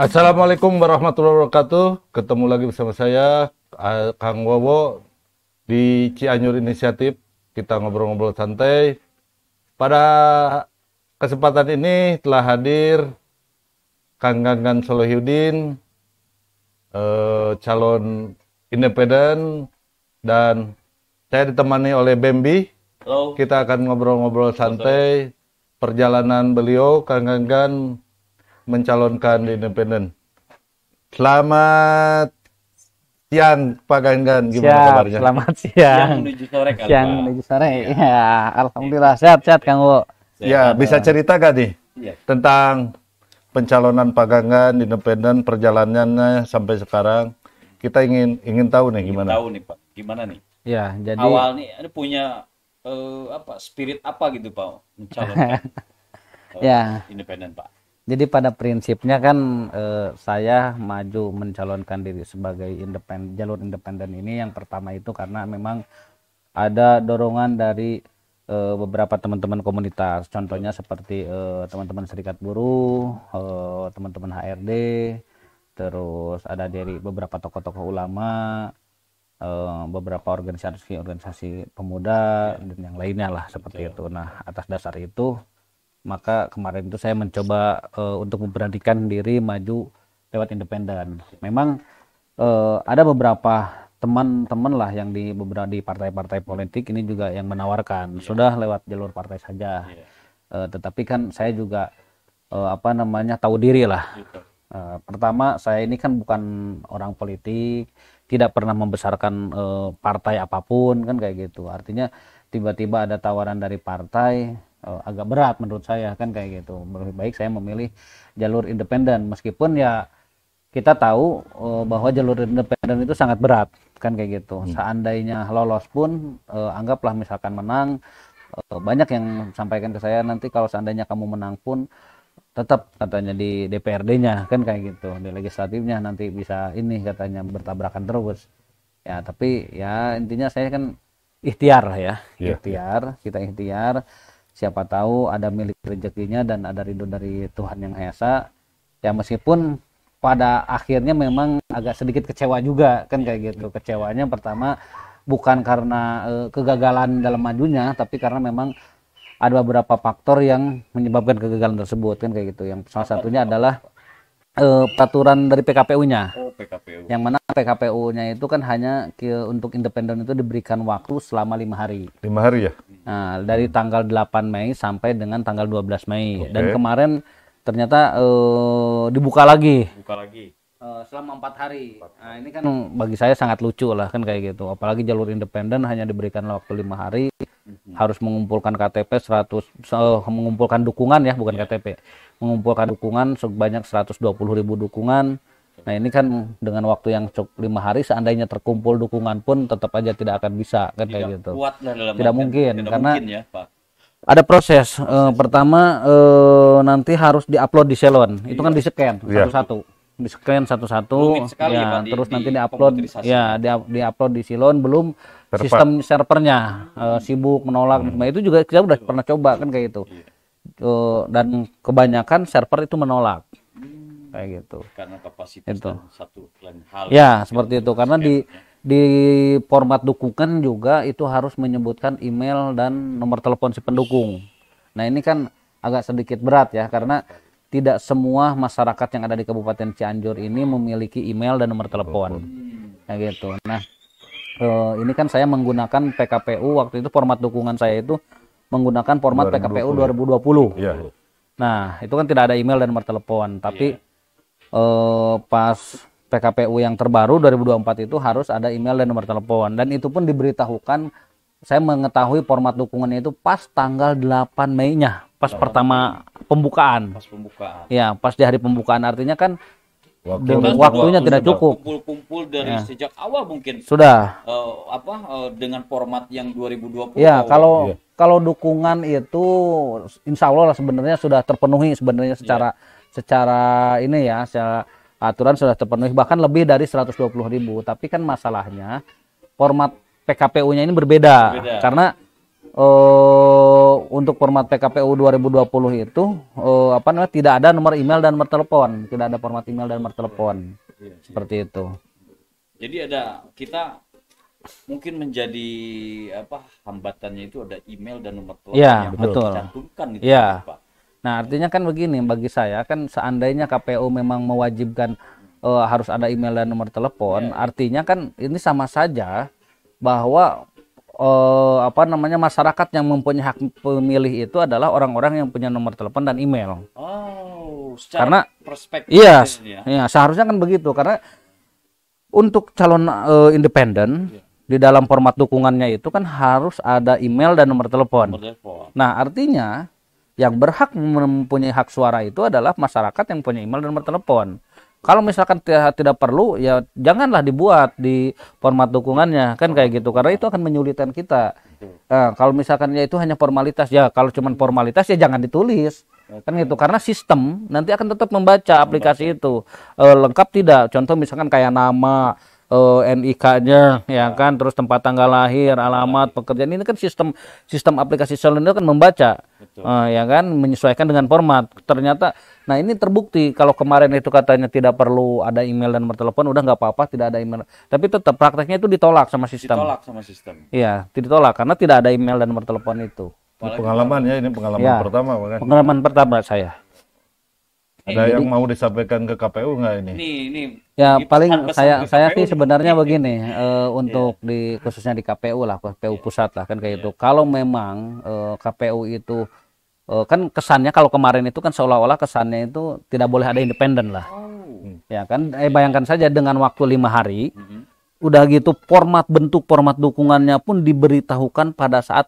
Assalamualaikum warahmatullahi wabarakatuh. Ketemu lagi bersama saya, Kang Wowo, di Cianjur Inisiatif. Kita ngobrol-ngobrol santai. Pada kesempatan ini telah hadir Kang Gangan Solohyudin, calon independen, dan saya ditemani oleh Bembi. Halo. Kita akan ngobrol-ngobrol santai perjalanan beliau, Kang Gangan, mencalonkan di independen. Selamat siang Pak Gangan, gimana Siap, kabarnya? selamat Siang siang. menuju sore kan, Siang Pak? menuju sore. Ya, alhamdulillah sehat-sehat Kang Wo. Ya, bisa cerita gak nih Iya. tentang pencalonan Pak Gangan di independen, perjalanannya sampai sekarang? Kita ingin tahu nih Ingin gimana. tahu nih Pak, gimana nih? Ya, jadi Awal nih, ada punya spirit apa gitu Pak, mencalonkan ya, independen Pak? jadi pada prinsipnya kan saya maju mencalonkan diri sebagai jalur independen ini yang pertama itu karena memang ada dorongan dari beberapa teman-teman komunitas. Contohnya seperti teman-teman serikat buruh, teman-teman HRD, terus ada dari beberapa tokoh-tokoh ulama, beberapa organisasi pemuda dan yang lainnya lah seperti itu. Nah, atas dasar itu maka kemarin itu saya mencoba untuk memberanikan diri maju lewat independen. Memang ada beberapa teman-teman lah yang di partai-partai politik ini juga yang menawarkan sudah lewat jalur partai saja. Tetapi kan saya juga tahu diri lah. Gitu. Pertama, saya ini kan bukan orang politik, tidak pernah membesarkan partai apapun kan kayak gitu. Artinya tiba-tiba ada tawaran dari partai, agak berat menurut saya kan kayak gitu. Lebih baik saya memilih jalur independen, meskipun ya kita tahu bahwa jalur independen itu sangat berat kan kayak gitu. Seandainya lolos pun, anggaplah misalkan menang, banyak yang sampaikan ke saya, nanti kalau seandainya kamu menang pun tetap katanya di DPRD-nya kan kayak gitu, di legislatifnya nanti bisa ini katanya bertabrakan terus ya. Tapi ya intinya saya kan ikhtiar ya, kita ikhtiar, siapa tahu ada milik rezekinya dan ada ridho dari Tuhan Yang Maha Esa ya. Meskipun pada akhirnya memang agak sedikit kecewa juga kan kayak gitu. Kecewanya pertama bukan karena kegagalan dalam majunya, tapi karena memang ada beberapa faktor yang menyebabkan kegagalan tersebut kan kayak gitu. Yang salah satunya adalah peraturan dari PKPU-nya. Oh, PKPU. Yang mana PKPU-nya itu kan hanya untuk independen itu diberikan waktu selama 5 hari. 5 hari ya? Nah, dari tanggal 8 Mei sampai dengan tanggal 12 Mei. Oke. Dan kemarin ternyata dibuka lagi. Buka lagi. Selama 4 hari. Nah, ini kan bagi saya sangat lucu lah kan kayak gitu. Apalagi jalur independen hanya diberikan waktu 5 hari, harus mengumpulkan KTP 100, mengumpulkan dukungan ya, bukan KTP. Mengumpulkan dukungan sebanyak 120.000 dukungan. Nah, ini kan dengan waktu yang cukup 5 hari, seandainya terkumpul dukungan pun tetap aja tidak akan bisa kan kayak Tidak gitu. kuat lah dalam Tidak artian- mungkin, tidak karena mungkin ya Pak. ada proses. Pertama nanti harus diupload di Selon. Itu kan di-scan satu-satu. Di-scan satu-satu Rumit sekali ya, ya, Pak, terus nanti diupload komputerisasi. ya, di-upload di Silon, belum sistem servernya sibuk menolak. Nah, itu juga kita udah pernah coba kan kayak gitu. Dan kebanyakan server itu menolak. Kayak gitu. Karena kapasitas Itu. dan satu lain hal. Ya, seperti itu, karena di format dukungan juga itu harus menyebutkan email dan nomor telepon si pendukung. Nah, ini kan agak sedikit berat ya, karena tidak semua masyarakat yang ada di Kabupaten Cianjur ini memiliki email dan nomor telepon. Kayak gitu. Nah, ini kan saya menggunakan PKPU, waktu itu format dukungan saya itu menggunakan format PKPU 2020. Iya. Nah, itu kan tidak ada email dan nomor telepon, tapi pas PKPU yang terbaru 2024 itu harus ada email dan nomor telepon, dan itu pun diberitahukan. Saya mengetahui format dukungannya itu pas tanggal 8 Mei-nya, pas pertama pembukaan. Pas pembukaan. Ya, pas di hari pembukaan, artinya kan Waktu waktunya tidak cukup. Kumpul-kumpul dari sejak awal mungkin. Sudah. Dengan format yang 2020. Ya, kalau dukungan itu insya Allah sebenarnya sudah terpenuhi sebenarnya secara ini ya, secara aturan sudah terpenuhi, bahkan lebih dari 120.000. Tapi kan masalahnya format PKPU-nya ini berbeda. Karena untuk format PKPU 2020 itu tidak ada nomor email dan nomor telepon, tidak ada format email dan nomor telepon. Seperti itu. Jadi ada kita mungkin menjadi hambatannya itu ada email dan nomor telepon Ya, yang betul. harus dicantumkan gitu Ya. Pak. Nah, artinya kan begini, bagi saya kan seandainya KPU memang mewajibkan harus ada email dan nomor telepon, artinya kan ini sama saja bahwa masyarakat yang mempunyai hak pemilih itu adalah orang-orang yang punya nomor telepon dan email. Oh, Karena secara perspektif iya, ya. iya, seharusnya kan begitu, karena untuk calon independen di dalam format dukungannya itu kan harus ada email dan nomor telepon. Nomor telepon. Nah, artinya yang berhak mempunyai hak suara itu adalah masyarakat yang punya email dan nomor telepon. Kalau misalkan tidak perlu, ya janganlah dibuat di format dukungannya, kan kayak gitu. Karena itu akan menyulitkan kita. Nah, kalau misalkan ya itu hanya formalitas, ya kalau cuma formalitas ya jangan ditulis. Kan gitu. Karena sistem nanti akan tetap membaca aplikasi itu. Lengkap tidak? Contoh misalkan kayak nama, NIK-nya, ya kan, terus tempat tanggal lahir, alamat, pekerjaan, ini kan sistem aplikasi seluler kan membaca, ya kan, menyesuaikan dengan format. Ternyata, nah ini terbukti kalau kemarin itu katanya tidak perlu ada email dan nomor telepon, udah nggak apa-apa, tidak ada email, tapi tetap prakteknya itu ditolak sama sistem. Ditolak sama sistem. Iya, ditolak karena tidak ada email dan nomor telepon itu. Ini pengalaman ya, ini pengalaman Ya. pertama kan. Pengalaman pertama saya. Ada yang mau disampaikan ke KPU nggak ini? Ini Ya paling pesan-pesan saya ke sih KPU sebenarnya begini, untuk khususnya di KPU lah, KPU pusat lah kan kayak gitu. Kalau memang KPU itu kan kesannya kalau kemarin itu kan seolah-olah kesannya itu tidak boleh ada independen lah. Ya kan, bayangkan saja dengan waktu 5 hari, udah gitu bentuk format dukungannya pun diberitahukan pada saat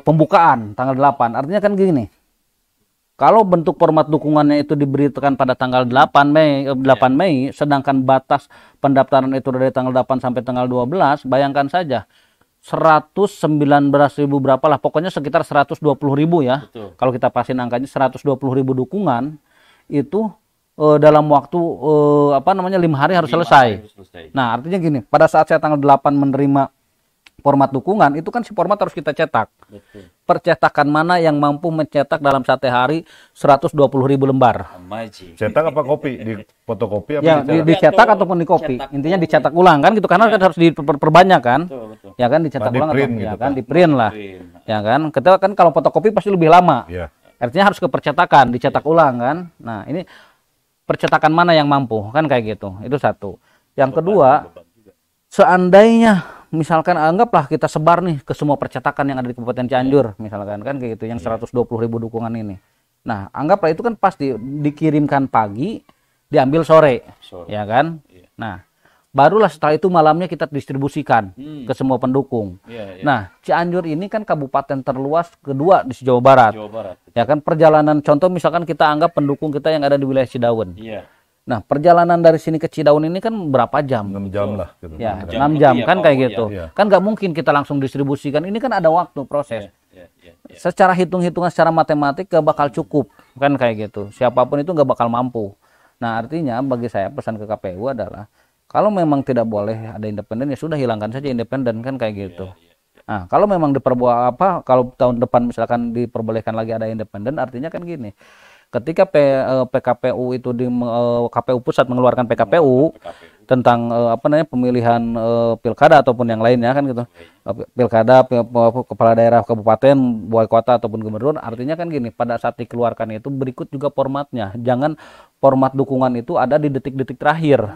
pembukaan tanggal 8. Artinya kan gini. Kalau bentuk format dukungannya itu diberitakan pada tanggal 8 Mei, sedangkan batas pendaftaran itu dari tanggal 8 sampai tanggal 12, bayangkan saja 119.000 berapa lah, pokoknya sekitar 120.000 ya. Betul. Kalau kita pasin angkanya 120.000 dukungan itu dalam waktu 5 hari harus selesai. Nah, artinya gini, pada saat saya tanggal 8 menerima format dukungan, itu kan si format harus kita cetak. Betul. Percetakan mana yang mampu mencetak dalam 1 hari 120.000 lembar? Amaji. Cetak apa kopi? Di fotokopi apa Ya, dicetak? dicetak ataupun di kopi. Intinya dicetak ulang kan gitu, karena kan harus diperbanyak kan. Betul. Ya kan, dicetak Di ulang print atau, ya gitu kan, kan. di print lah. Print. Ya kan, kita kan kalau fotokopi pasti lebih lama. Iya. Artinya harus ke percetakan, dicetak ulang kan. Nah, ini percetakan mana yang mampu kan kayak gitu. Itu satu. Yang kedua, seandainya misalkan anggaplah kita sebar nih ke semua percetakan yang ada di Kabupaten Cianjur, misalkan kan kayak gitu, yang 120.000 dukungan ini. Nah, anggaplah itu kan pasti dikirimkan pagi, diambil sore. Ya kan? Nah, barulah setelah itu malamnya kita distribusikan ke semua pendukung. Nah, Cianjur ini kan kabupaten terluas kedua di Jawa Barat. Jawa Barat. Ya kan, perjalanan contoh misalkan kita anggap pendukung kita yang ada di wilayah Cidaun. Iya. Nah, perjalanan dari sini ke Cidaun ini kan berapa jam? 6 jam lah gitu. Ya, Jam 6 jam lebih ya, kan Pak. kayak Oh, gitu. iya. Kan nggak mungkin kita langsung distribusikan. Ini kan ada waktu proses. Iya. Secara hitung-hitungan, secara matematik nggak bakal cukup. Kan kayak gitu. Siapapun itu nggak bakal mampu. Nah, artinya bagi saya pesan ke KPU adalah, kalau memang tidak boleh ada independen, ya sudah hilangkan saja independen kan kayak gitu. Nah, kalau memang kalau tahun depan misalkan diperbolehkan lagi ada independen, artinya kan gini. Ketika PKPU itu KPU pusat mengeluarkan PKPU tentang pemilihan pilkada ataupun yang lainnya kan gitu. Pilkada, kepala daerah kabupaten, wali kota ataupun gubernur, artinya kan gini, pada saat dikeluarkan itu berikut juga formatnya. Jangan format dukungan itu ada di detik-detik terakhir.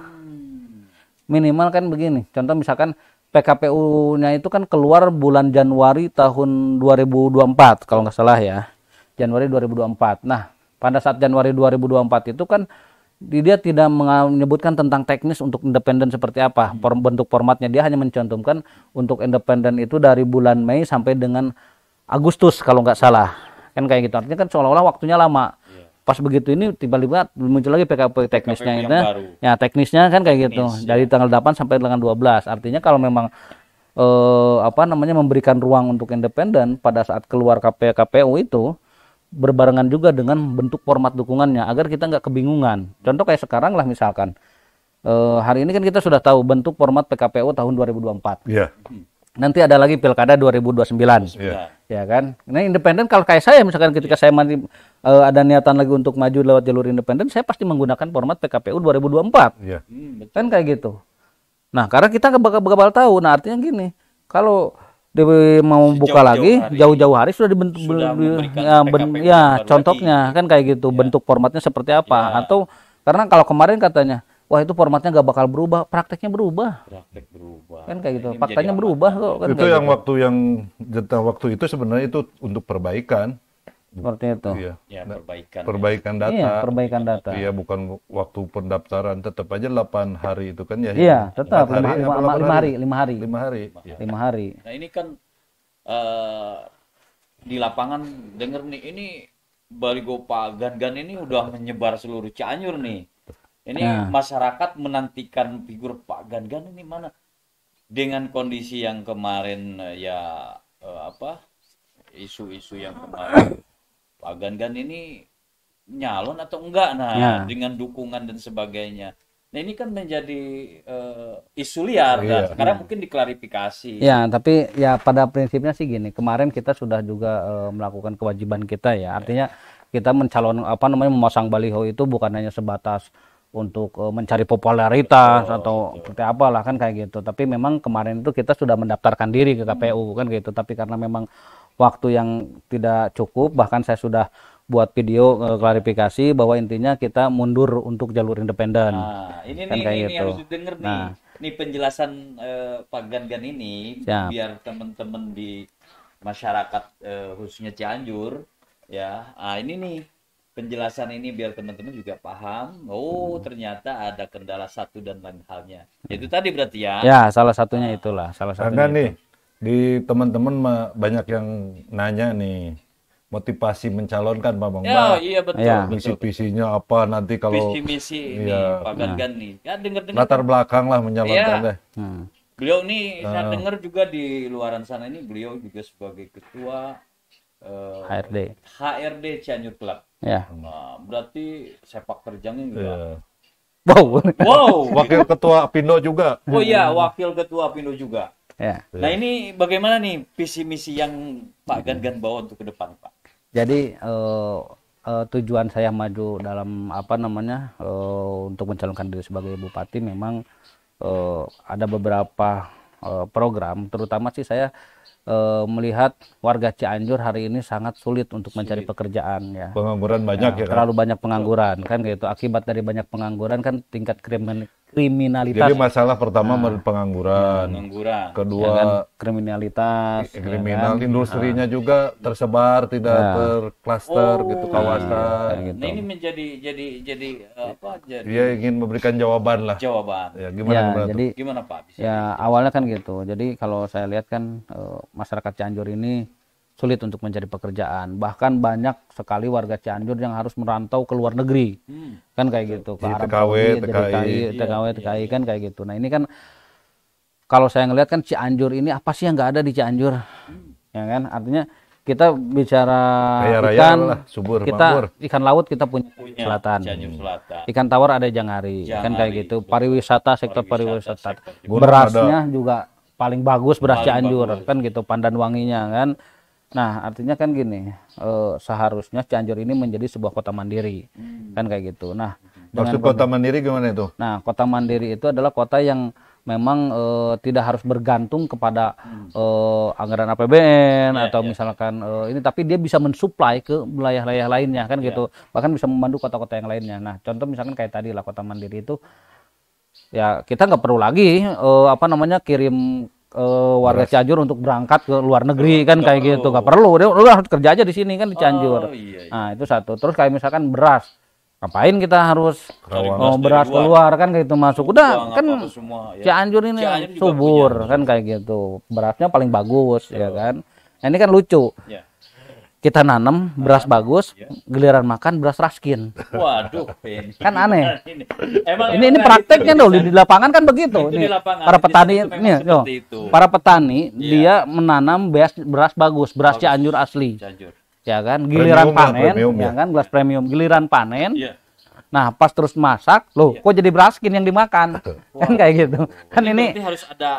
Minimal kan begini. Contoh misalkan PKPU-nya itu kan keluar bulan Januari tahun 2024 kalau nggak salah ya. Januari 2024. Nah, pada saat Januari 2024 itu kan dia tidak menyebutkan tentang teknis untuk independen seperti apa, bentuk formatnya. Dia hanya mencantumkan untuk independen itu dari bulan Mei sampai dengan Agustus kalau nggak salah. Kan kayak gitu. Artinya kan seolah-olah waktunya lama. Pas begitu ini tiba-tiba muncul lagi PKPU teknisnya yang itu. baru. Ya, teknisnya kan kayak gitu. Dari tanggal 8 sampai dengan 12. Artinya kalau memang memberikan ruang untuk independen pada saat keluar KPU itu berbarengan juga dengan bentuk format dukungannya agar kita nggak kebingungan. Contoh kayak sekarang lah misalkan hari ini kan kita sudah tahu bentuk format PKPU tahun 2024. Iya. nanti ada lagi pilkada 2029. Iya. Ya kan? Nah, independen kalau kayak saya misalkan ketika saya ada niatan lagi untuk maju lewat jalur independen, saya pasti menggunakan format PKPU 2024. Iya. Betul. Kan kayak gitu. Nah, karena kita nggak bakal tahu. Nah, artinya gini, kalau DPW mau buka lagi jauh-jauh hari sudah dibentuk Sudah memberikan ya, PKPU ya baru contohnya lagi. kan kayak gitu, bentuk formatnya seperti apa. Ya. Atau karena kalau kemarin katanya, wah itu formatnya nggak bakal berubah, prakteknya berubah. Praktek berubah. Kan kayak gitu. Ini Faktanya menjadi berubah hambatan. kok kan Itu kayak yang gitu. waktu itu sebenarnya itu untuk perbaikan. Seperti itu. Iya. Ya, perbaikan. Perbaikan data. Iya, perbaikan data. Iya, bukan waktu pendaftaran, tetap aja 8 hari itu kan ya. Iya, tetap 4 hari, apa 8 5 hari. 5 hari. Iya. 5 hari. Nah, ini kan di lapangan denger nih, ini baligo Pak Gan-Gan ini udah menyebar seluruh Cianjur nih. Ini masyarakat menantikan figur Pak Gan-Gan ini mana? Dengan kondisi yang kemarin isu-isu yang kemarin Pak Gan-Gan ini nyalon atau enggak, nah dengan dukungan dan sebagainya. Nah ini kan menjadi isu liar, dan sekarang mungkin diklarifikasi. Ya, tapi ya pada prinsipnya sih gini, kemarin kita sudah juga melakukan kewajiban kita ya, artinya kita memasang baliho itu bukan hanya sebatas untuk mencari popularitas atau seperti apalah kan kayak gitu, tapi memang kemarin itu kita sudah mendaftarkan diri ke KPU kan gitu, tapi karena memang waktu yang tidak cukup, bahkan saya sudah buat video klarifikasi bahwa intinya kita mundur untuk jalur independen. Nah, ini kan nih, kayak ini gitu. harus didengar nih. Ini penjelasan Pak Gan-Gan ini biar teman-teman di masyarakat khususnya Cianjur ya. Ah ini nih penjelasan ini biar teman-teman juga paham. Oh, ternyata ada kendala satu dan lain halnya. Itu tadi berarti ya. Ya, salah satunya itulah, salah satunya. Karena nih di teman-teman banyak yang nanya nih motivasi mencalonkan Pak Bang. Ya, iya betul. Ya. Misi-misinya apa nanti kalau Visi misi ini Pak Gan-Gan nih. Ya dengar-dengar. latar belakang lah menyalonkan deh. Beliau nih saya dengar juga di luaran sana ini beliau juga sebagai ketua HRD Cianjur Club. Ya. Nah, berarti sepak terjangnya juga. Wow. Wakil ketua Pindo juga. Oh iya, wakil ketua Pindo juga. Ya. Nah ini bagaimana nih visi misi yang Pak Gan-Gan bawa untuk ke depan, Pak? Jadi tujuan saya maju dalam untuk mencalonkan diri sebagai bupati memang ada beberapa program, terutama sih saya melihat warga Cianjur hari ini sangat sulit untuk mencari pekerjaan ya. Pengangguran banyak ya kan. Terlalu banyak pengangguran kan gitu. Akibat dari banyak pengangguran kan tingkat kriminalitas. Jadi masalah pertama pengangguran. Kedua ya kan, kriminalitas. kriminal, industrinya juga tersebar, tidak terklaster gitu kawasan. Gitu. Nah ini jadi apa? Jadi Dia ingin memberikan jawaban lah. jawaban. Ya, gimana? Jadi Gimana Pak? Bisa ya awalnya kan gitu. Jadi kalau saya lihat kan masyarakat Cianjur ini sulit untuk mencari pekerjaan. Bahkan banyak sekali warga Cianjur yang harus merantau ke luar negeri. Kan kayak gitu. Ke Arab Saudi, TKI kan kayak gitu. Nah ini kan kalau saya ngelihat kan Cianjur ini apa sih yang nggak ada di Cianjur? Ya kan? Artinya kita bicara ikan, subur, kita ikan laut kita punya selatan. Cianjur Selatan. Ikan tawar ada Jangari, kan kayak gitu. Pariwisata, sektor pariwisata. Gunung Berasnya juga paling bagus beras Cianjur kan gitu, pandan wanginya kan. Nah artinya kan gini, seharusnya Cianjur ini menjadi sebuah kota mandiri kan kayak gitu. Nah maksud kota mandiri gimana itu? Nah kota mandiri itu adalah kota yang memang tidak harus bergantung kepada anggaran APBN atau misalkan ini, tapi dia bisa mensuplai ke wilayah-wilayah lainnya kan gitu, bahkan bisa membantu kota-kota yang lainnya. Nah contoh misalkan kayak tadi lah kota mandiri itu ya kita nggak perlu lagi kirim warga Cianjur untuk berangkat ke luar negeri kan kayak gitu, nggak perlu, dia udah harus kerja aja di sini kan di Cianjur. Nah itu satu. Terus kayak misalkan beras, ngapain kita harus beras keluar kan kayak gitu masuk, udah kan Cianjur ini subur kan kayak gitu, berasnya paling bagus ya kan. Nah, ini kan lucu. Kita nanam beras bagus, giliran makan beras raskin. Waduh, kan aneh. Emang ini prakteknya dulu di lapangan kan begitu. Ini para petani para petani dia menanam beras bagus, beras Cianjur asli. Ya kan, giliran panen, ya kan, beras premium. Giliran panen, Nah, pas terus masak, loh, kok jadi braskin yang dimakan? Kan kayak gitu. Kan ini berarti harus ada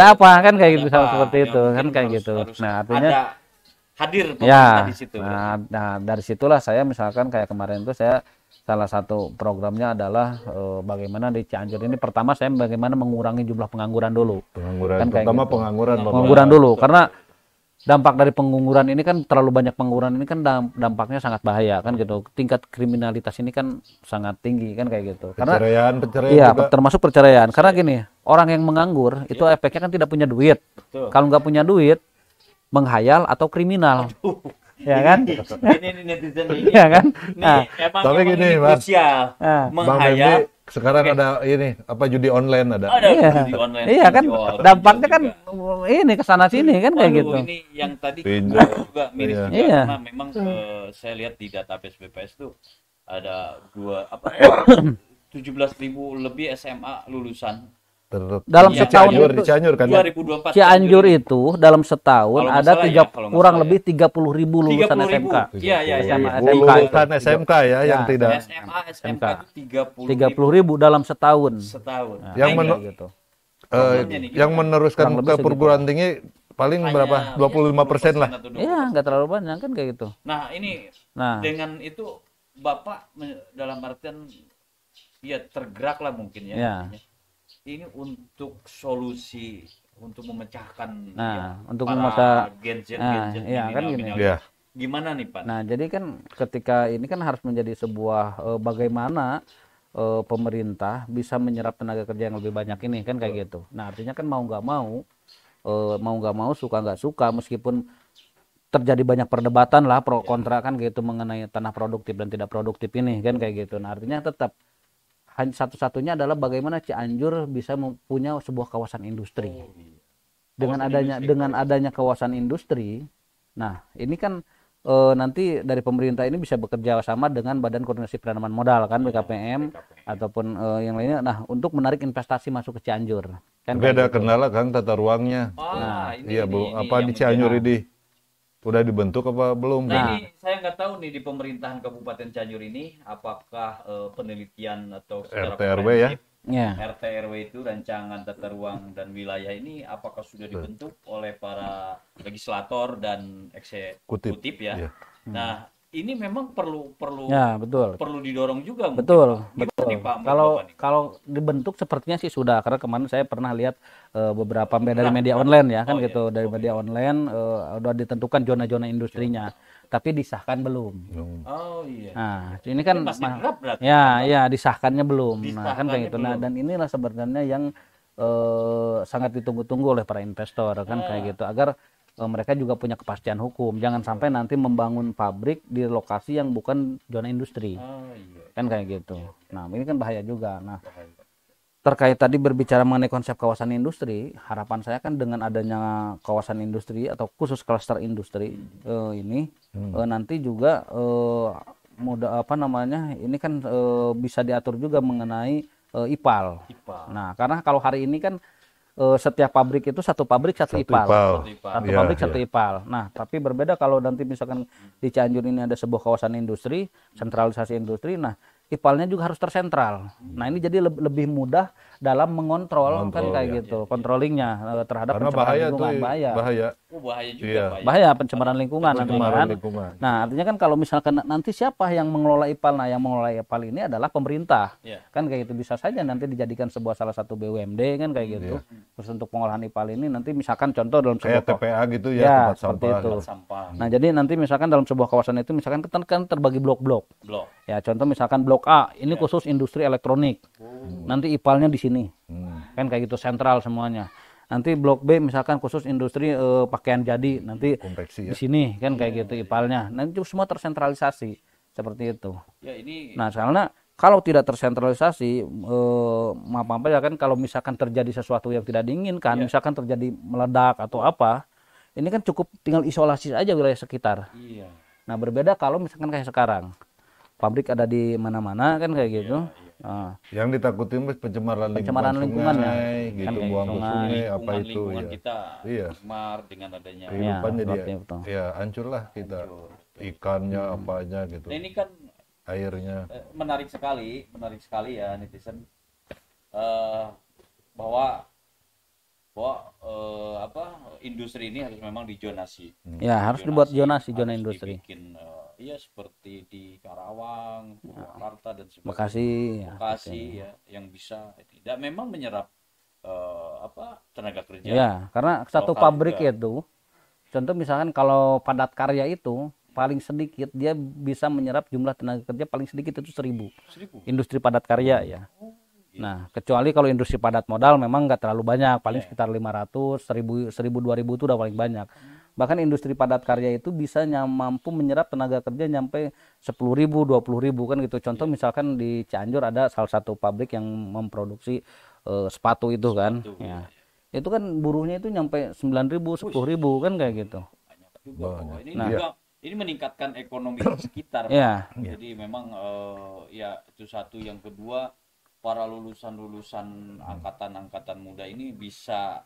apa kan kayak gitu, apa, seperti ya, itu kan mungkin kayak harus- gitu. harus Nah, artinya ada hadir ya, pemerintah di situ. nah dari situlah saya misalkan kayak kemarin itu saya salah satu programnya adalah bagaimana di Cianjur ini pertama saya bagaimana mengurangi jumlah pengangguran dulu. Pengangguran, Kan kayak terutama gitu. pengangguran, Bapak. Pengangguran dulu karena dampak dari pengangguran ini kan terlalu banyak pengangguran ini kan dampaknya sangat bahaya kan gitu. Tingkat kriminalitas ini kan sangat tinggi kan kayak gitu. Karena Perceraian iya, juga. termasuk perceraian. Karena gini, orang yang menganggur itu efeknya kan tidak punya duit. Betul. Kalau nggak punya duit, menghayal atau kriminal. Ya kan? Ini netizen ini. Ya kan? Nih, Nah, tapi emang gini, ini Mas. krusial. Nah. Bang Menghayal. Membi, sekarang ada ini apa judi online ada. Ada Iya. judi online. Iya kan? pinjol Dampaknya kan juga. ini kesana sini kan kayak Waduh, gitu. ini yang tadi Pinjol. juga miris Iya. juga Iya. karena memang saya lihat di database BPS tuh ada 17.000 lebih SMA lulusan Dalam Iya, setahun Cianjur, itu di Cianjur kan ya? 2024. Cianjur itu dalam setahun Kalau nggak ada salah ya, kalau nggak kurang salah lebih 30.000 lulusan 30.000. SMK. Iya, iya, iya. SMA, iya. SMK. Lulusan SMK ya, yang Ya, tidak. SMA, SMK itu 30.000 dalam setahun. setahun. Yang Nah, menu- ini Gitu. problemnya nih, yang gimana? meneruskan Kurang lebih ke segitu. perguruan tinggi paling Hanya berapa? 25% lah. atau 20%. Iya, nggak terlalu banyak kan kayak gitu. Nah, ini Nah, dengan itu Bapak dalam artian ya tergerak lah mungkin ya. Ya. artinya. Ini untuk solusi untuk memecahkan Nah, untuk para memasak- gadget-gadget iya, kan gini. milenial. Iya. Gimana nih Pak? nah jadi kan ketika ini kan harus menjadi sebuah bagaimana pemerintah bisa menyerap tenaga kerja yang lebih banyak ini kan kayak gitu. Nah, artinya kan mau nggak mau suka nggak suka meskipun terjadi banyak perdebatan lah pro kontra kan gitu mengenai tanah produktif dan tidak produktif ini kan kayak gitu. Nah, artinya tetap hanya satu-satunya adalah bagaimana Cianjur bisa mempunyai sebuah kawasan industri. Dengan adanya kawasan industri, nah ini kan nanti dari pemerintah ini bisa bekerja sama dengan Badan Koordinasi Penanaman Modal kan BKPM ataupun yang lainnya. Nah, untuk menarik investasi masuk ke Cianjur. Kan Tapi kayak ada gitu. kendala Kang tata ruangnya. Iya, Bu. Apa di Cianjur ini? Udah dibentuk apa belum? Nah, ini saya nggak tahu nih di pemerintahan Kabupaten Cianjur ini apakah penelitian atau secara RT RW ya? komprehensif Ya. RT RW itu rancangan tata ruang dan wilayah ini apakah sudah dibentuk oleh para legislator dan eksekutif ya? Iya. Nah, ini memang perlu Ya, betul. perlu didorong juga mungkin, Betul, Pak. Gimana betul. nih, Pak, menurut Kalau Bapak nih? kalau dibentuk sepertinya sih sudah karena kemarin saya pernah lihat beberapa dari media online ya kan Oh, gitu dari media online udah ditentukan zona-zona industrinya, tapi disahkan belum. Oh iya. Nah, ini kan Masih draft berarti. ya disahkannya belum. Nah, kan Disahkannya kayak gitu. Nah, belum. dan inilah sebenarnya yang sangat ditunggu-tunggu oleh para investor kan kayak gitu agar mereka juga punya kepastian hukum. Jangan sampai nanti membangun pabrik di lokasi yang bukan zona industri. Oh iya. Kan kayak gitu. Nah, ini kan bahaya juga. Nah, terkait tadi berbicara mengenai konsep kawasan industri, harapan saya kan dengan adanya kawasan industri atau khusus klaster industri ini nanti juga mudah apa namanya ini kan bisa diatur juga mengenai IPAL. Nah, karena kalau hari ini kan setiap pabrik itu satu pabrik satu IPAL. Satu Iya, pabrik satu iya. IPAL. Nah, tapi berbeda kalau nanti misalkan di Cianjur ini ada sebuah kawasan industri, sentralisasi industri, nah IPAL-nya juga harus tersentral. Nah, ini jadi lebih mudah dalam mengontrol kan kayak gitu, controllingnya terhadap Karena pencemaran bahaya tuh, lingkungan, bahaya. bahaya. Oh, bahaya juga, Iya. Pak. ya. Bahaya pencemaran lingkungan nantinya Pencemaran kan. lingkungan. Nah, artinya kan kalau misalkan nanti siapa yang mengelola IPAL? Nah, yang mengelola IPAL ini adalah pemerintah. Iya. Kan kayak gitu bisa saja nanti dijadikan sebuah salah satu BUMD kan kayak gitu. Terus untuk pengolahan IPAL ini nanti misalkan contoh dalam Kayak sebuah TPA gitu ya, Ya, tempat seperti sampah. itu. Sampah, Nah, jadi nanti misalkan dalam sebuah kawasan itu misalkan kan terbagi blok-blok. blok. Ya, contoh misalkan blok A, ini khusus industri elektronik. Nanti IPAL-nya di sini. Kan kayak gitu sentral semuanya. Nanti blok B misalkan khusus industri pakaian jadi, nanti Konveksi di ya. sini kan kayak gitu IPAL-nya. Nanti itu semua tersentralisasi seperti itu. Ya ini Nah, karena kalau tidak tersentralisasi, maaf ya kan kalau misalkan terjadi sesuatu yang tidak diinginkan, misalkan terjadi meledak atau apa, ini kan cukup tinggal isolasi aja wilayah sekitar. iya. Nah, berbeda kalau misalkan kayak sekarang, pabrik ada di mana-mana kan kayak gitu. Nah, Yang ditakutin pencemaran Pencemaran lingkungan ya. sungai, gitu, Kan kayak buang ke sungai. sungai, apa Lingkungan- itu lingkungan ya. kita Iya. cemar dengan adanya. Kehidupan jadi seperti itu. ya hancur lah kita. Ikannya, apanya gitu. Nah, ini kan airnya. Menarik sekali ya netizen, bahwa industri ini harus memang dijonasi. Ya, harus dibuat zonasi, zona industri. Dibikin ya seperti di Karawang, Purwakarta dan sebagainya. Bekasi ya, yang bisa tidak memang menyerap tenaga kerja. Ya, karena satu pabrik juga. Itu contoh misalkan kalau padat karya itu paling sedikit dia bisa menyerap jumlah tenaga kerja paling sedikit itu 1000. Industri padat karya ya. Nah, kecuali kalau industri padat modal memang nggak terlalu banyak, paling sekitar 500, 1000, 2000 itu udah paling banyak. Bahkan industri padat karya itu bisa mampu menyerap tenaga kerja nyampe 10.000, 20.000 kan gitu. Contoh misalkan di Cianjur ada salah satu pabrik yang memproduksi sepatu itu kan. Ya. Itu kan buruhnya itu nyampe 9.000, 10.000 kan kayak gitu. Ini juga ini meningkatkan ekonomi sekitar. Ya. Jadi memang ya itu satu, yang kedua para lulusan angkatan muda ini bisa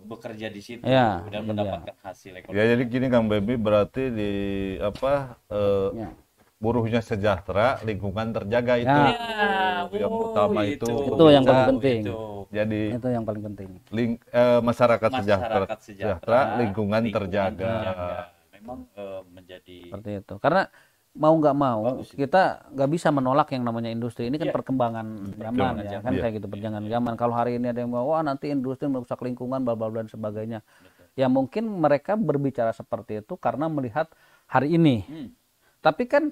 bekerja di situ dan mendapatkan hasil ekonomi. Ya jadi gini Kang Bebi, berarti di buruhnya sejahtera, lingkungan terjaga itu. Yang utama itu yang paling penting. Jadi itu yang paling penting. Masyarakat sejahtera, lingkungan terjaga. Memang menjadi seperti itu. Karena mau nggak mau kita nggak bisa menolak yang namanya industri ini kan perkembangan zaman ya kan kayak gitu, perjalanan zaman. Kalau hari ini ada yang mau nanti industri merusak lingkungan bla bla bla dan sebagainya, ya mungkin mereka berbicara seperti itu karena melihat hari ini. Tapi kan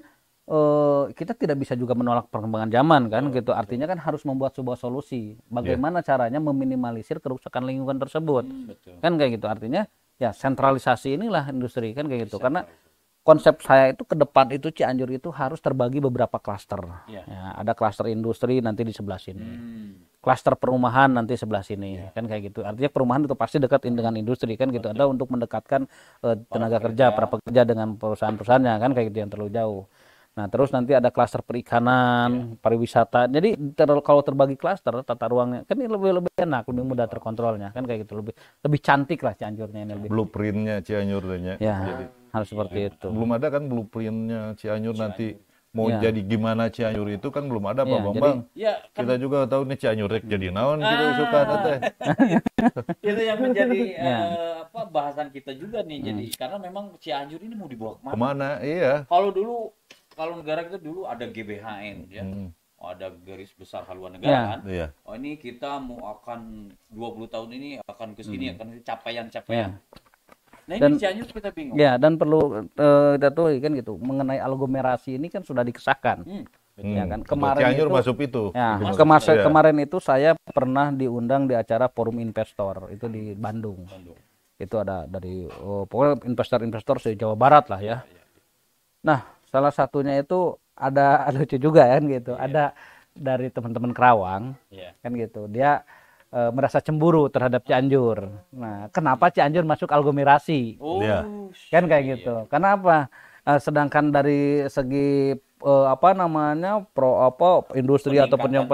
kita tidak bisa juga menolak perkembangan zaman kan gitu. Artinya kan harus membuat sebuah solusi bagaimana caranya meminimalisir kerusakan lingkungan tersebut. Kan kayak gitu. Artinya ya sentralisasi inilah industri kan kayak gitu. Karena konsep saya itu ke depan itu Cianjur itu harus terbagi beberapa klaster. Ya, ada klaster industri nanti di sebelah sini. Klaster perumahan nanti sebelah sini. Kan kayak gitu. Artinya perumahan itu pasti dekat dengan industri kan gitu. Ada untuk mendekatkan tenaga kerja, para pekerja dengan perusahaan-perusahaannya kan kayak gitu yang terlalu jauh. Nah, terus nanti ada klaster perikanan, pariwisata. Jadi kalau terbagi klaster, tata ruangnya kan ini lebih enak, lebih mudah terkontrolnya kan kayak gitu, lebih cantik lah Cianjurnya ini. Blueprintnya Cianjurnya. Ya, jadi harus seperti itu. Belum ada kan blueprintnya Cianjur nanti mau jadi gimana Cianjur itu kan belum ada Pak Bambang. Kita juga tahu nih Cianjur jadi naon gitu suka teh. Itu yang menjadi bahasan kita juga nih. Jadi karena memang Cianjur ini mau dibawa kemana? Kemana? Iya. Kalau negara kita dulu ada GBHN ya. Ada garis besar haluan negara kan. Iya. Oh ini kita mau akan 20 tahun ini akan ke sini akan capaian-capaian. Nah ini Cianjur kita bingung. Ya, dan perlu kita tahu kan gitu mengenai aglomerasi ini kan sudah dikesahkan. Ya kan kemarin Cianjur itu masuk itu. Ya, kemarin itu saya pernah diundang di acara Forum Investor itu di Bandung. Itu ada dari pokoknya investor-investor se-Jawa Barat lah ya. Nah, salah satunya itu ada lucu juga kan gitu. Ada dari teman-teman Kerawang kan gitu. Dia merasa cemburu terhadap Cianjur. Nah, kenapa Cianjur masuk aglomerasi? Kan kayak gitu. Kenapa? Sedangkan dari segi industri ataupun yang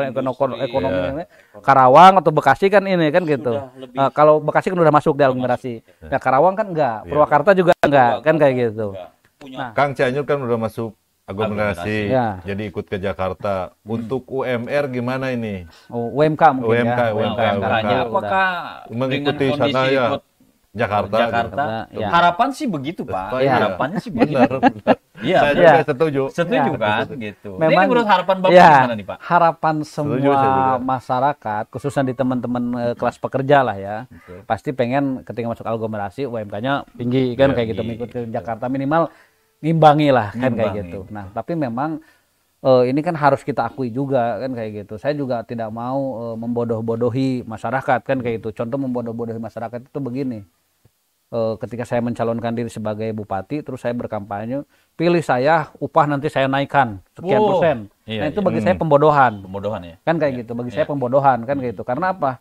ekonomi ini Karawang atau Bekasi kan ini kan gitu. Kalau Bekasi kan udah masuk di aglomerasi. Nah, Karawang kan enggak, Purwakarta juga enggak, kan kayak gitu. Nah, Kang Cianjur kan udah masuk aglomerasi, jadi ikut ke Jakarta. Untuk UMR gimana ini? UMK mungkin UMK. Apakah mengikuti sana ya Jakarta. Ya. Harapan sih begitu Pak. Harapannya sih begitu. Saya setuju kan gitu. Memang, ini menurut harapan Bapak gimana nih Pak? Harapan semua masyarakat, khususnya di teman-teman kelas pekerja lah ya, pasti pengen ketika masuk aglomerasi UMK-nya tinggi kan kayak gitu, mengikuti Jakarta minimal ngimbangi lah kan kayak gitu. Nah, tapi memang ini kan harus kita akui juga kan kayak gitu. Saya juga tidak mau membodoh-bodohi masyarakat kan kayak gitu. Contoh membodoh-bodohi masyarakat itu begini. Ketika saya mencalonkan diri sebagai bupati, terus saya berkampanye, pilih saya, upah nanti saya naikkan sekian persen. Nah, itu bagi saya pembodohan. Pembodohan ya. Kan kayak gitu. Bagi saya pembodohan kan kayak gitu. Karena apa?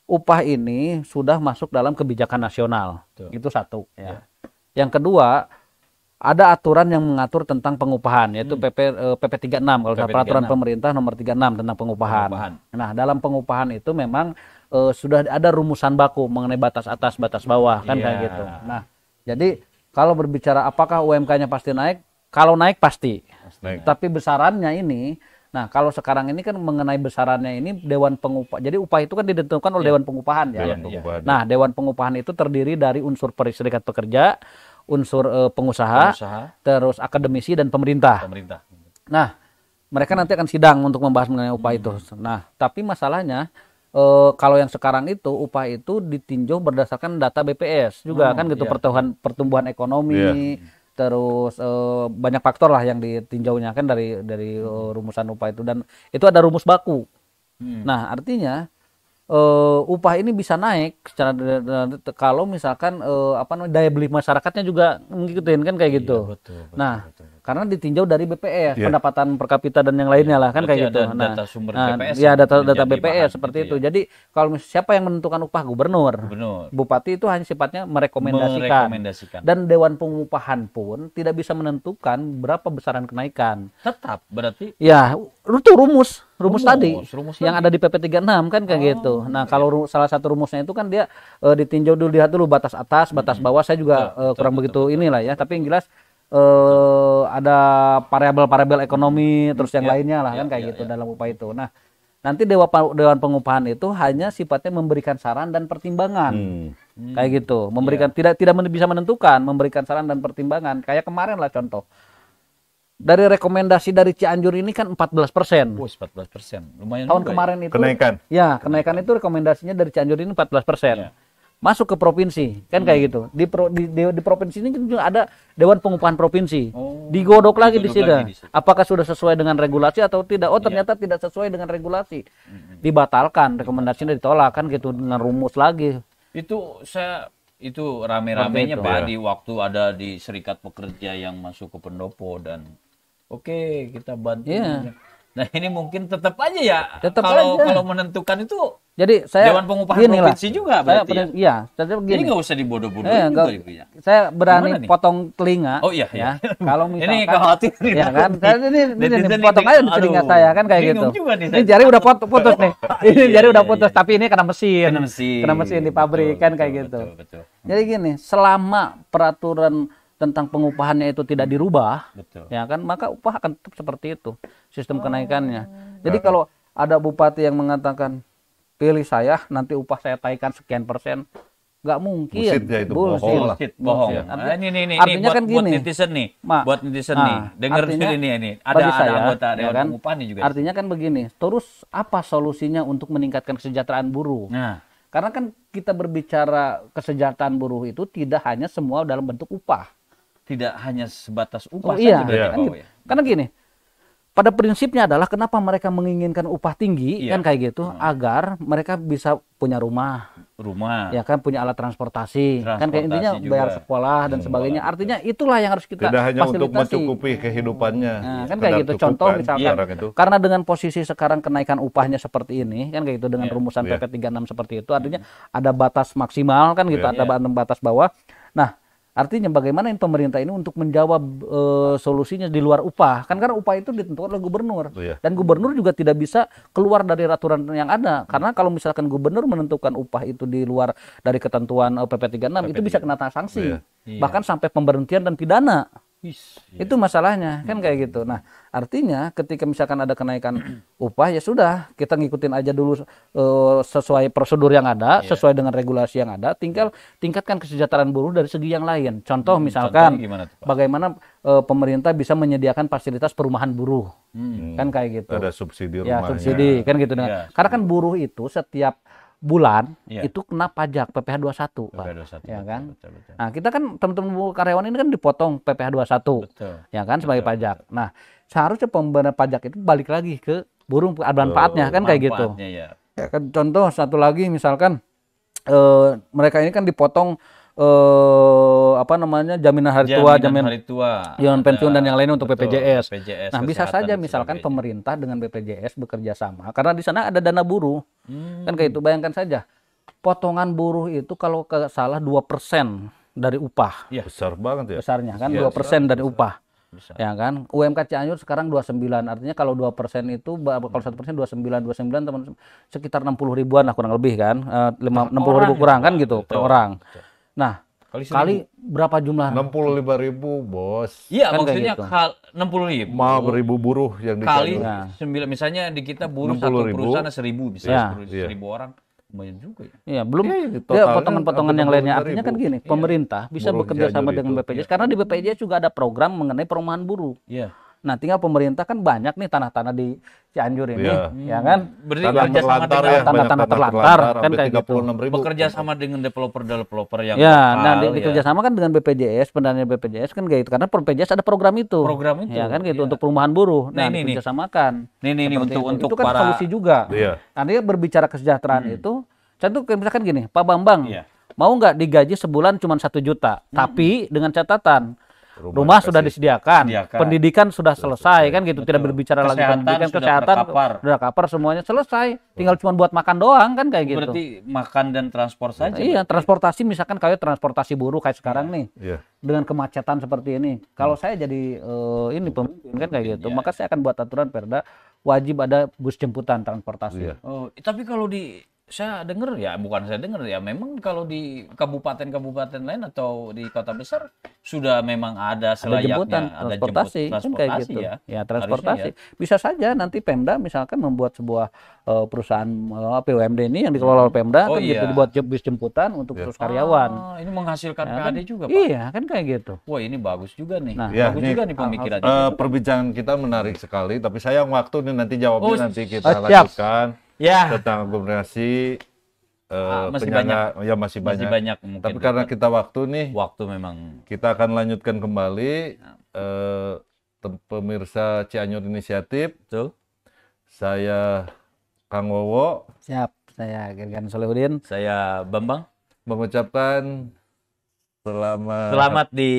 Upah ini sudah masuk dalam kebijakan nasional. Itu satu ya. Yang kedua, ada aturan yang mengatur tentang pengupahan, yaitu PP 36 kalau peraturan pemerintah nomor 36 tentang pengupahan. Nah, dalam pengupahan itu memang sudah ada rumusan baku mengenai batas atas, batas bawah kan kayak gitu. Nah, jadi kalau berbicara apakah UMK-nya pasti naik, Kalau naik pasti. Naik. Tapi besarannya ini, nah kalau sekarang ini kan mengenai besarannya ini Dewan Pengupah. Jadi upah itu kan ditentukan oleh Dewan Pengupahan ya. Dewan Pengupahan. Nah, Dewan Pengupahan itu terdiri dari unsur serikat pekerja, unsur pengusaha, terus akademisi dan pemerintah. Nah, mereka nanti akan sidang untuk membahas mengenai upah itu. Nah, tapi masalahnya kalau yang sekarang itu upah itu ditinjau berdasarkan data BPS juga kan gitu, pertumbuhan ekonomi, terus banyak faktor lah yang ditinjaunya kan dari rumusan upah itu, dan itu ada rumus baku. Nah, artinya upah ini bisa naik secara kalau misalkan daya beli masyarakatnya juga ngikutin kan kayak gitu. Betul, karena ditinjau dari BPS, pendapatan per kapita dan yang lainnya lah kan kayak gitu. Data sumber BPS. Ya data BPS seperti itu. Jadi kalau siapa yang menentukan upah? Gubernur. Bupati itu hanya sifatnya merekomendasikan. Dan Dewan Pengupahan pun tidak bisa menentukan berapa besaran kenaikan. Tetap berarti? Ya, itu rumus tadi yang ada di PP 36 kan kayak gitu. Nah, kalau salah satu rumusnya itu kan dia ditinjau dulu, lihat dulu batas atas, batas bawah. Saya juga kurang begitu inilah ya, tapi yang jelas ada variabel-variabel ekonomi terus yang lainnya lah kan kayak gitu dalam upah itu. Nah, nanti Dewan Pengupahan itu hanya sifatnya memberikan saran dan pertimbangan. Kayak gitu, memberikan tidak bisa menentukan, memberikan saran dan pertimbangan. Kayak kemarin lah contoh. Dari rekomendasi dari Cianjur ini kan 14%. 14%. Lumayan tahun kemarin itu. Kenaikan. Ya, kenaikan itu rekomendasinya dari Cianjur ini 14%. Masuk ke provinsi, kan kayak gitu. Di provinsi ini kan juga ada Dewan Pengupahan Provinsi. Digodok lagi di situ. Apakah sudah sesuai dengan regulasi atau tidak? Oh, ternyata tidak sesuai dengan regulasi. Dibatalkan, rekomendasinya ditolak kan gitu dengan rumus lagi. Itu rame-ramenya Pak di waktu ada di Serikat Pekerja yang masuk ke pendopo dan kita bantu. Nah, ini mungkin tetap aja ya. Kalau menentukan itu jadi saya Dewan Pengupahan Provinsi juga berarti saya begini. Ini nggak usah dibodoh-bodohin juga ya. Saya berani potong telinga. Ya. Kalau misalkan ini khawatir ya kan. Ini potong aja di telinga saya kan kayak gitu. Ini jari udah putus nih. Ini jari udah putus, tapi ini kena mesin di pabrik kan kayak gitu. Betul. Jadi gini, selama peraturan tentang pengupahannya itu tidak dirubah, ya kan, maka upah akan tetap seperti itu sistem kenaikannya. Jadi kalau ada bupati yang mengatakan pilih saya nanti upah saya taikkan sekian persen, nggak mungkin. Bullshit, bohong. Artinya kan gini, buat netizen nih, dengar ini ada anggota Dewan Pengupahan juga. Artinya kan begini, terus apa solusinya untuk meningkatkan kesejahteraan buruh? Nah, karena kan kita berbicara kesejahteraan buruh itu tidak hanya semua dalam bentuk upah. Tidak hanya sebatas upah saja. Karena gini, pada prinsipnya adalah kenapa mereka menginginkan upah tinggi kan kayak gitu, agar mereka bisa punya rumah, ya kan, punya alat transportasi kan kayak intinya juga. Bayar sekolah dan sebagainya. Artinya itulah yang harus kita tidak hanya fasilitasi. Untuk mencukupi kehidupannya. Nah, kan kayak gitu. Contoh misalkan karena dengan posisi sekarang kenaikan upahnya seperti ini kan kayak gitu dengan rumusan PP 36 seperti itu, artinya ada batas maksimal kan gitu, ada batas bawah. Nah, artinya bagaimana pemerintah ini untuk menjawab solusinya di luar upah. Kan karena upah itu ditentukan oleh gubernur. Dan gubernur juga tidak bisa keluar dari aturan yang ada. Karena kalau misalkan gubernur menentukan upah itu di luar dari ketentuan PP 36, itu bisa kena sanksi. Bahkan sampai pemberhentian dan pidana. Itu masalahnya kan kayak gitu. Nah, artinya ketika misalkan ada kenaikan upah, ya sudah, kita ngikutin aja dulu sesuai prosedur yang ada, sesuai dengan regulasi yang ada, tinggal tingkatkan kesejahteraan buruh dari segi yang lain. Contoh misalkan bagaimana pemerintah bisa menyediakan fasilitas perumahan buruh. Kan kayak gitu. Ada subsidi rumahnya. Ya, subsidi kan gitu. Karena kan buruh itu setiap bulan itu kena pajak PPh 21, Pak. Ya kan? Betul. Nah, kita kan teman-teman karyawan ini kan dipotong PPh 21. Ya kan, sebagai pajak. Nah, seharusnya pembayar pajak itu balik lagi ke buruh manfaatnya kan kayak gitu. Ya kan, contoh satu lagi misalkan mereka ini kan dipotong jaminan hari tua, jaminan pensiun dan yang lain untuk BPJS. Nah, bisa saja misalkan pemerintah dengan BPJS bekerja sama karena di sana ada dana buruh. Kan kayak itu, bayangkan saja. Potongan buruh itu kalau salah 2% dari upah. Besar banget ya. Besarnya kan 2% dari upah. Ya kan? UMK Cianjur sekarang 29. Artinya kalau 2% itu kalau 1% 29 teman sekitar 60 ribuan lah kurang lebih kan. 60 ribu kurang kan gitu per orang. Nah, Kali berapa jumlah? 65.000 bos. Iya, Kan maksudnya kayak gitu. 60.000. 5.000 buruh yang di Kali Cianjur. misalnya di kita buruh 60.000. satu perusahaan 1.000 misalnya, Ya. 1.000 orang. Lumayan juga ya. Iya, belum Iya, ya, totalnya potongan-potongan yang lainnya. Artinya kan 65.000. gini, pemerintah bisa Buruh bekerja sama Cianjur dengan itu. BPJS karena di BPJS juga ada program mengenai perumahan buruh. Iya. Nah, tinggal pemerintah kan banyak nih tanah-tanah di Cianjur ini, Iya. ya kan? Berarti Tanah bekerja sama terlantar dengan ya, banyak tanah terlantar, kan sampai kayak gitu. 36.000. bekerja sama dengan developer yang Ya, lokal, nah dikerja sama kan dengan BPJS, pendanaan BPJS kan kayak gitu. Karena BPJS ada program itu. Program itu, Ya kan gitu iya. untuk perumahan buruh. Nah, Nah, ini nih. dikerjasamakan. Nih Seperti untuk itu kan para solusi juga. Iya. Artinya berbicara kesejahteraan itu, contoh misalkan gini, Pak Bambang, Iya. mau nggak digaji sebulan cuma 1 juta, tapi dengan catatan Rumah rumah sudah disediakan, Disediakan. pendidikan sudah selesai kan gitu, tidak berbicara lagi Kesehatan pendidikan, sudah kesehatan terkapar. cover semuanya selesai, tinggal cuma buat makan doang kan kayak gitu. berarti makan dan transport saja. Iya, transportasi misalkan kayak transportasi buruh kayak sekarang nih. Iya. Dengan kemacetan seperti ini. Kalau saya jadi ini pemimpin kan kayak gitu, maka saya akan buat aturan Perda wajib ada bus jemputan transportasi. Iya. Oh, tapi kalau saya dengar ya, bukan saya dengar ya, memang kalau di kabupaten-kabupaten lain atau di kota besar sudah memang ada Ada selayaknya jemputan transportasi, kan kayak gitu. ya. Ya, transportasi. Harusnya Bisa saja nanti Pemda misalkan membuat sebuah perusahaan BUMD ini yang dikelola oleh Pemda Oh, kan gitu, iya. dibuat bus jemputan untuk terus karyawan. Ini menghasilkan Ya kan? PAD juga, Pak. Iya, kan kayak gitu. Wah, ini bagus juga nih. Nah, Ya, bagus nih, juga nih pemikirannya. perbincangan kita menarik sekali, tapi sayang waktu nih, nanti jawabnya Oh, nanti kita siap. lanjutkan Ya. tentang aglomerasi. Masih Ya masih Masih banyak. banyak mungkin. Tapi karena kita waktu nih, waktu memang kita akan lanjutkan kembali pemirsa Cianjur Inisiatif. betul. Saya Kang Wowo Siap, saya Gergan Solehudin. Saya Bambang. mengucapkan selamat Selamat di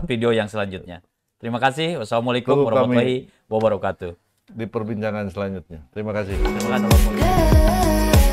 video yang selanjutnya. Terima kasih. Wassalamualaikum Tunggu kami. warahmatullahi wabarakatuh. di perbincangan selanjutnya. Terima kasih. Terima kasih.